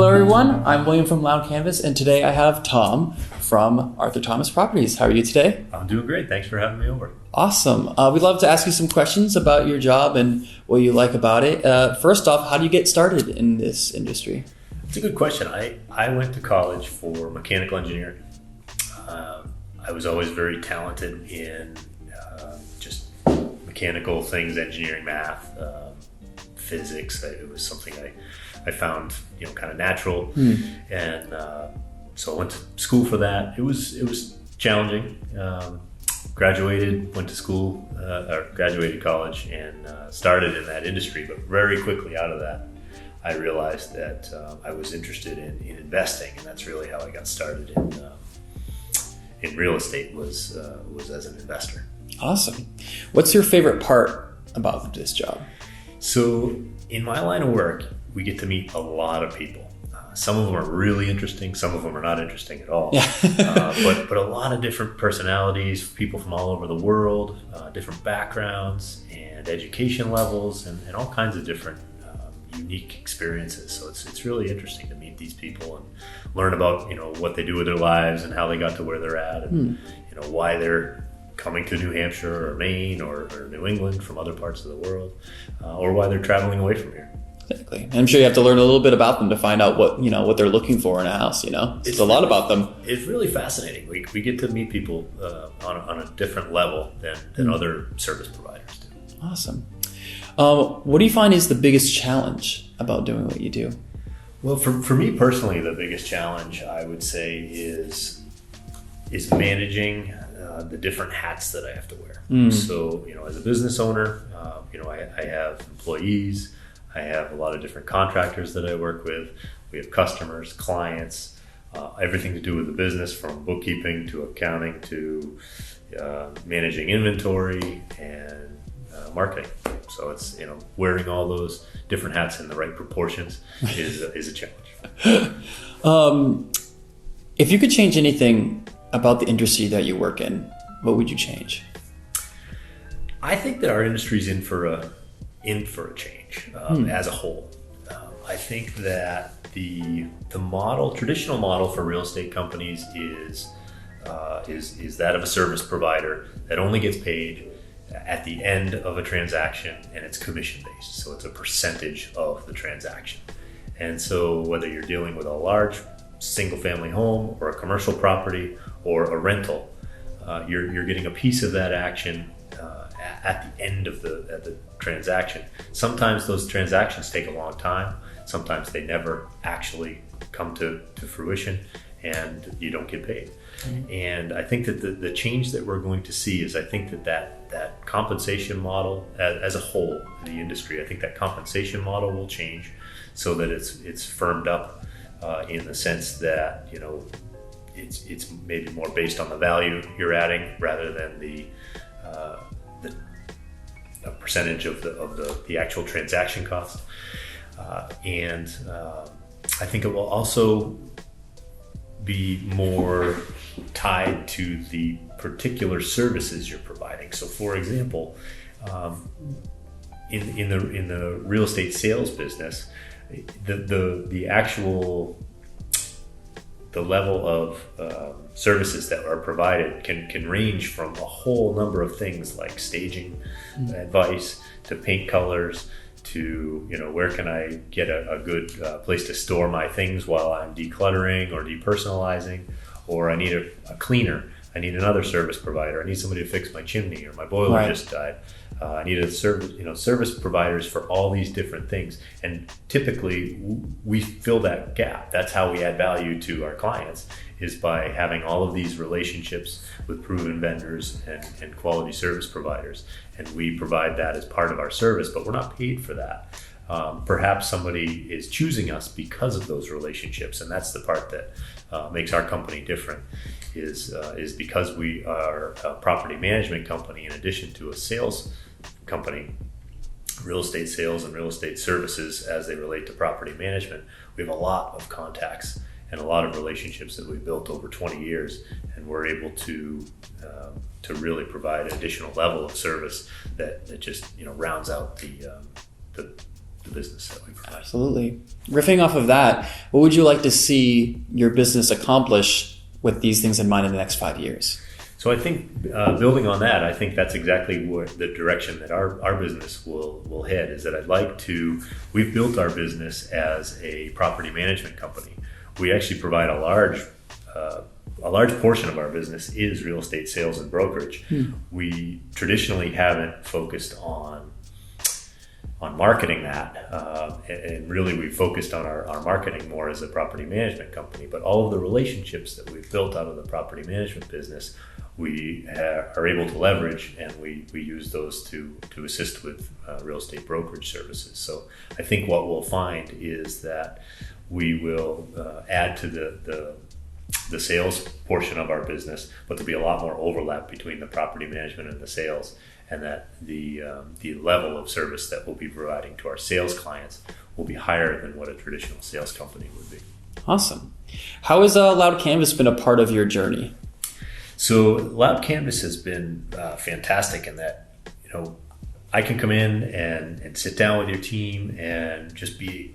Hello everyone, I'm William from Loud Canvas, and today I have Tom from Arthur Thomas Properties. How are you today? I'm doing great. Thanks for having me over. Awesome. We'd love to ask you some questions about your job and what you like about it. First off, how do you get started in this industry? It's a good question. I went to college for mechanical engineering. I was always very talented in just mechanical things, engineering, math, physics. It was something I found kind of natural, and so I went to school for that. It was challenging. Graduated college, and started in that industry. But very quickly out of that, I realized that I was interested in investing, and that's really how I got started in real estate. Was as an investor. Awesome. What's your favorite part about this job? So in my line of work, we get to meet a lot of people. Some of them are really interesting. Some of them are not interesting at all. Yeah. But a lot of different personalities, people from all over the world, different backgrounds and education levels, and all kinds of different unique experiences. So it's really interesting to meet these people and learn about what they do with their lives and how they got to where they're at, and why they're coming to New Hampshire or Maine or New England from other parts of the world, or why they're traveling away from here. Exactly. I'm sure you have to learn a little bit about them to find out what they're looking for in a house. It's a lot about them. It's really fascinating. We get to meet people on a different level than other service providers do. Awesome. What do you find is the biggest challenge about doing what you do? Well, for me personally, the biggest challenge I would say is managing the different hats that I have to wear. So, as a business owner, I have employees. I have a lot of different contractors that I work with. We have customers, clients, everything to do with the business, from bookkeeping to accounting to managing inventory and marketing. So it's, wearing all those different hats in the right proportions is a challenge. If you could change anything about the industry that you work in, what would you change? I think that our industry is in for a change as a whole. I think that the traditional model for real estate companies is that of a service provider that only gets paid at the end of a transaction, and it's commission based. So it's a percentage of the transaction. And so whether you're dealing with a large single family home or a commercial property or a rental, you're getting a piece of that action at the end of the transaction. Sometimes those transactions take a long time. Sometimes they never actually come to fruition, and you don't get paid. And I think that the change that we're going to see is, I think that compensation model as a whole in the industry, I think that compensation model will change so that it's firmed up in the sense that it's maybe more based on the value you're adding rather than a percentage of the actual transaction cost. And I think it will also be more tied to the particular services you're providing. So for example, in the real estate sales business, the actual level of services that are provided can range from a whole number of things, like staging advice to paint colors to where can I get a good place to store my things while I'm decluttering or depersonalizing, or I need a cleaner, I need another service provider, I need somebody to fix my chimney, or my boiler just died. I need a service providers for all these different things. And typically we fill that gap. That's how we add value to our clients, is by having all of these relationships with proven vendors and quality service providers. And we provide that as part of our service, but we're not paid for that. Perhaps somebody is choosing us because of those relationships. And that's the part that makes our company different, is because we are a property management company in addition to a sales company, real estate sales and real estate services as they relate to property management. We have a lot of contacts and a lot of relationships that we've built over 20 years, and we're able to really provide an additional level of service that just rounds out the the business that we provide. Absolutely. Riffing off of that, what would you like to see your business accomplish with these things in mind in the next 5 years? So I think building on that, I think that's exactly what the direction that our business will head, is that we've built our business as a property management company. We actually provide a large portion of our business is real estate sales and brokerage. We traditionally haven't focused on marketing that, and really we focused on our marketing more as a property management company. But all of the relationships that we've built out of the property management business, we are able to leverage, and we use those to assist with real estate brokerage services. So I think what we'll find is that we will add to the sales portion of our business, but there'll be a lot more overlap between the property management and the sales, and that the level of service that we'll be providing to our sales clients will be higher than what a traditional sales company would be. Awesome. How has Loud Canvas been a part of your journey? So Loud Canvas has been fantastic in that, I can come in and sit down with your team and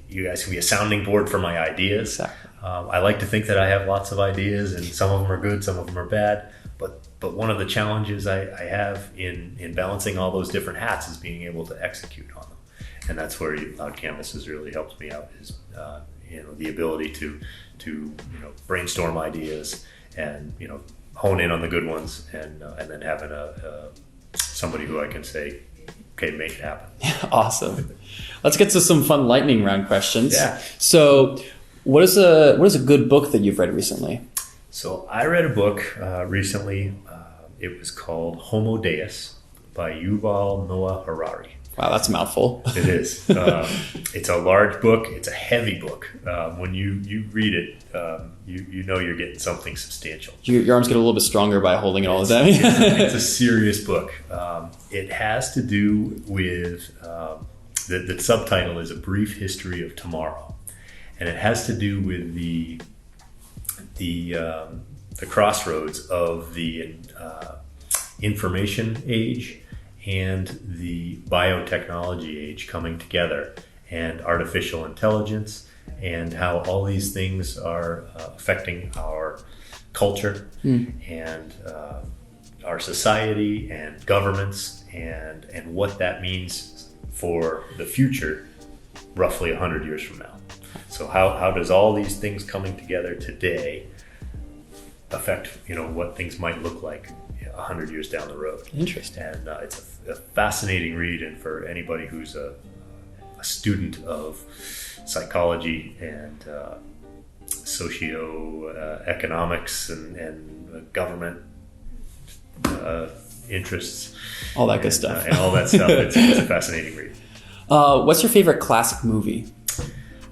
you guys can be a sounding board for my ideas. Exactly. I like to think that I have lots of ideas, and some of them are good, some of them are bad. But one of the challenges I have in balancing all those different hats is being able to execute on them. And that's where Loud Canvas has really helped me out, is the ability to brainstorm ideas and hone in on the good ones, and then having somebody who I can say, okay, make it happen. Awesome. Let's get to some fun lightning round questions. Yeah. So what is a good book that you've read recently? So I read a book recently. It was called Homo Deus by Yuval Noah Harari. Wow, that's a mouthful. It is. It's a large book. It's a heavy book. When you read it, you know you're getting something substantial. Your arms get a little bit stronger by holding it all the time. It's a serious book. It has to do with, the subtitle is A Brief History of Tomorrow. And it has to do with the crossroads of the information age and the biotechnology age coming together, and artificial intelligence, and how all these things are affecting our culture and our society and governments, and what that means for the future roughly 100 years from now. So how does all these things coming together today affect what things might look like 100 years down the road? Interesting. And it's a fascinating read, and for anybody who's a student of psychology and socio-economics and government interests, all that good stuff, and all that stuff. It's a fascinating read. What's your favorite classic movie?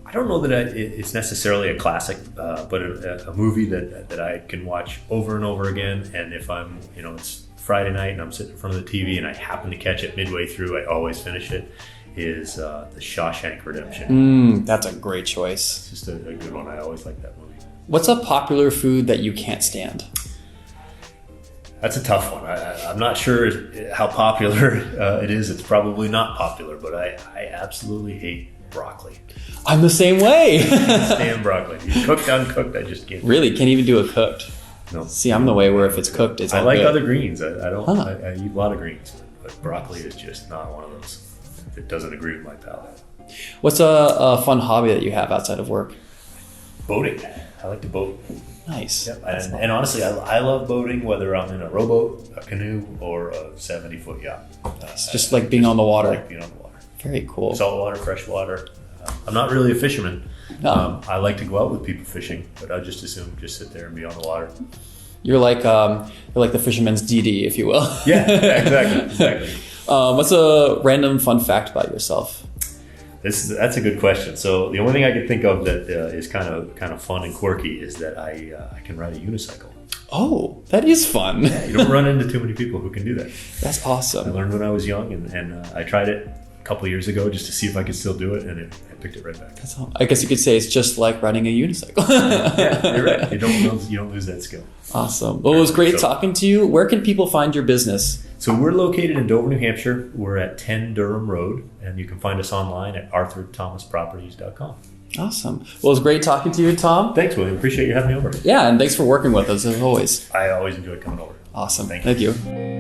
I don't know that it's necessarily a classic, but a movie that I can watch over and over again. And if I'm, it's Friday night and I'm sitting in front of the TV and I happen to catch it midway through, I always finish it, is The Shawshank Redemption. That's a great choice. It's just a good one. I always like that movie. What's a popular food that you can't stand? That's a tough one. I'm not sure how popular it is. It's probably not popular, but I absolutely hate broccoli. I'm the same way. I can't stand broccoli. Cooked, uncooked, I just can't. Really? Can't even do it cooked? No. See, I'm the way where if it's cooked, it's all I like good. other greens. I don't. I eat a lot of greens, but broccoli is just not one of those. It doesn't agree with my palate. What's a fun hobby that you have outside of work? Boating. I like to boat. Nice. Yep. And honestly, I love boating, whether I'm in a rowboat, a canoe, or a 70-foot yacht. It's just like being on the water. I like being on the water. Very cool. Saltwater, freshwater. I'm not really a fisherman. No. I like to go out with people fishing, but I just assume just sit there and be on the water. You're like the fisherman's DD, if you will. Yeah, exactly. What's a random fun fact about yourself? That's a good question. So the only thing I can think of that is kind of fun and quirky is that I can ride a unicycle. Oh, that is fun. Yeah, you don't run into too many people who can do that. That's awesome. I learned when I was young, and I tried it a couple of years ago just to see if I could still do it, and I picked it right back. That's all. I guess you could say it's just like riding a unicycle. Yeah, you're right. You don't lose that skill. Awesome. Well, it was great talking to you. Where can people find your business? So we're located in Dover, New Hampshire. We're at 10 Durham Road, and you can find us online at arthurthomasproperties.com. Awesome. Well, it was great talking to you, Tom. Thanks, William. Appreciate you having me over. Yeah, and thanks for working with us as always. I always enjoy coming over. Awesome. Thank you.